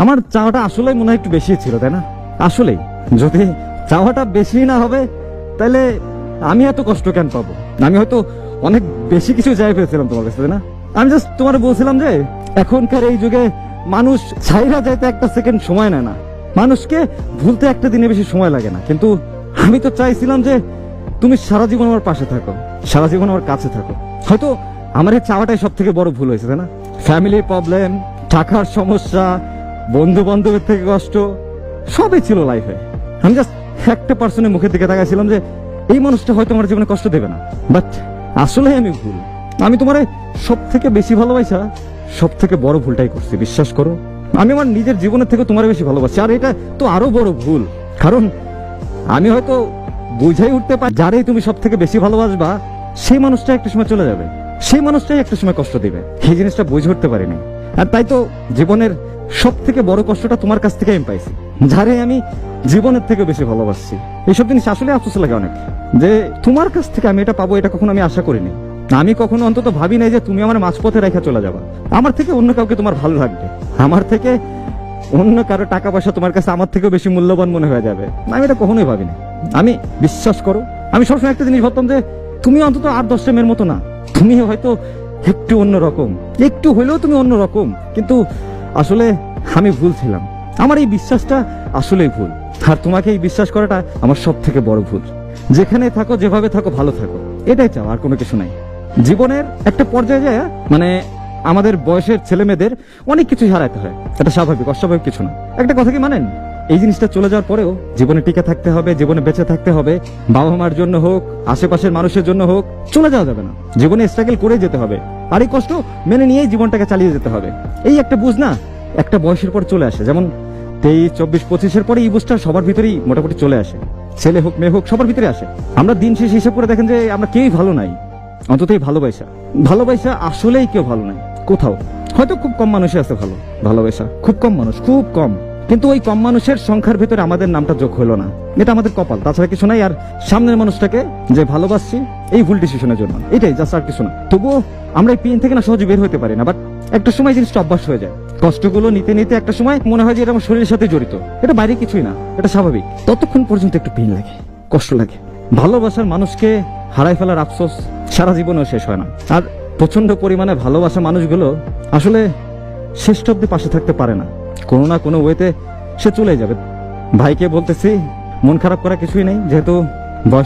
আমার চাওয়াটা আসলেই মনে হয় একটু বেশি ছিল, তাই না? আসলেই যদি চাওয়াটা বেশি না হবে তাহলে আমি এত কষ্ট কেন পাবো? আমি হয়তো অনেক বেশি কিছু চাই পেয়েছিলাম তোমার কাছে, তাই না? আমি জাস্ট তোমার বলছিলাম যে এখনকার এই যুগে মানুষ ছাইরা যাইতে একটা সেকেন্ড সময় নেয় না, মানুষকে ভুলতে একটা দিনে বেশি সময় লাগে না। কিন্তু আমি তো চাইছিলাম যে তুমি সারা জীবন আমার পাশে থাকো, সারা জীবন আমার কাছে থাকো। হয়তো আমার এই চাওয়াটাই সব থেকে বড় ভুল হয়েছে, তাই না? ফ্যামিলির প্রবলেম, টাকার সমস্যা, বন্ধু বান্ধবের থেকে কষ্ট, সবই ছিল লাইফে। আমি জাস্ট একটা পার্সনের মুখের দিকে তাকাইছিলাম যে এই মানুষটা হয়তো আমার জীবনে কষ্ট দেবে না, বাট আসলে আমি ভুল। আমি তোমার সব থেকে বেশি ভালোবাসা সব থেকে বড় ভুলটাই করছি, বিশ্বাস করো। আমি আমার নিজের জীবনের থেকে তোমার বেশি ভালোবাসি, আর এটা তো আরো বড় ভুল। কারণ আমি হয়তো বুঝাই উঠতে পারি যারাই তুমি সব থেকে বেশি ভালোবাসবা সেই মানুষটা একটা সময় চলে যাবে, সেই মানুষটাই একটা সময় কষ্ট দিবে। এই জিনিসটা বুঝে উঠতে পারিনি, আর তাই তো জীবনের সব থেকে বড় কষ্টটা তোমার কাছ থেকে আমি পাইছি, যারে আমি জীবনের থেকে বেশি ভালোবাসছি। এইসব জিনিস আসলে আফসোস লাগে অনেক, যে তোমার কাছ থেকে আমি এটা পাবো, এটা কখনো আমি আশা করিনি। আমি কখনো অন্তত ভাবি নাই যে তুমি আমার মাঝপথে রেখে চলে যাবা। আমার থেকে অন্য কাউকে তোমার ভালো লাগবে, আমার থেকে অন্য কারো টাকা পয়সা তোমার কাছে আমার থেকেও বেশি মূল্যবান মনে হয়ে যাবে। আমি এটা কখনোই ভাবিনি। আমি, বিশ্বাস করো, আমি সবসময় একটা জিনিস ভাবতাম যে তুমি অন্তত 8-10টা মেয়ের মতো না, তুমি হয়তো একটু অন্যরকম, একটু হইলেও তুমি অন্যরকম। কিন্তু আসলে আমি ভুল ছিলাম, আমার এই বিশ্বাসটা আসলেই ভুল। আর তোমাকে এই বিশ্বাস করাটা আমার সব থেকে বড় ভুল। যেখানে থাকো, যেভাবে থাকো, ভালো থাকো, এটাই চাও, আর কোনো কিছু নাই। জীবনের একটা পর্যায়ে যায়, মানে আমাদের বয়সের ছেলে মেয়েদের অনেক কিছু হারাতে হয়, এটা স্বাভাবিক, অস্বাভাবিক কিছু না। একটা কথা কি মানেন, এই জিনিসটা চলে যাওয়ার পরেও জীবনে টিকে থাকতে হবে, জীবনে বেঁচে থাকতে হবে। বাবা মার জন্য হোক, আশেপাশের মানুষের জন্য হোক, চলে যাওয়া যাবে না। জীবনে স্ট্রাগল করে যেতে হবে, আর এই কষ্ট মেনে নিয়েই জীবনটাকে চালিয়ে যেতে হবে। এই একটা বুঝ না একটা বয়সের পর চলে আসে, যেমন 23, 24, 25-এর পরে এই বুঝটা সবার ভিতরেই মোটামুটি চলে আসে। ছেলে হোক মেয়ে হোক, সবার ভিতরে আসে। আমরা দিন শেষে হিসাব করে দেখেন যে আমরা কেউই ভালো নাই, অন্তত এই ভালোবাসা আসলেই কেউ ভালো নাই কোথাও। হয়তো খুব কম মানুষই আছে ভালো, ভালোবাসা খুব কম মানুষ, খুব কম। কিন্তু ওই কম মানুষের সংখ্যার ভেতরে আমাদের নামটা যোগ হলো না, এটা আমাদের কপাল, তাছাড়া কিছু নাই। আর সামনের মানুষটাকে যে ভালোবাসছি এই ভুল ডিসিশনের জন্য, এটাই জাস্ট, আর কিছু না। তবুও আমরা এই পেন থেকে না সহজে বের হতে পারি না, বাট একটা সময় জিনিসটা অভ্যাস হয়ে যায়। কষ্টগুলো নিতে নিতে একটা সময় মনে হয় যে এটা আমার শরীরের সাথে জড়িত, এটা বাইরে কিছুই না, এটা স্বাভাবিক। ততক্ষণ পর্যন্ত একটু পেন লাগে, কষ্ট লাগে। ভালোবাসার মানুষকে হারাই ফেলার আফসোস সারা জীবনেও শেষ হয় না। আর প্রচন্ড পরিমাণে ভালোবাসা মানুষগুলো আসলে শেষ অব্দি পাশে থাকতে পারে না, কোনো না কোনো ওয়েতে সে চলে যাবে। ভাইকে বলতেছি, মন খারাপ করা কিছুই নেই, যেহেতু বয়স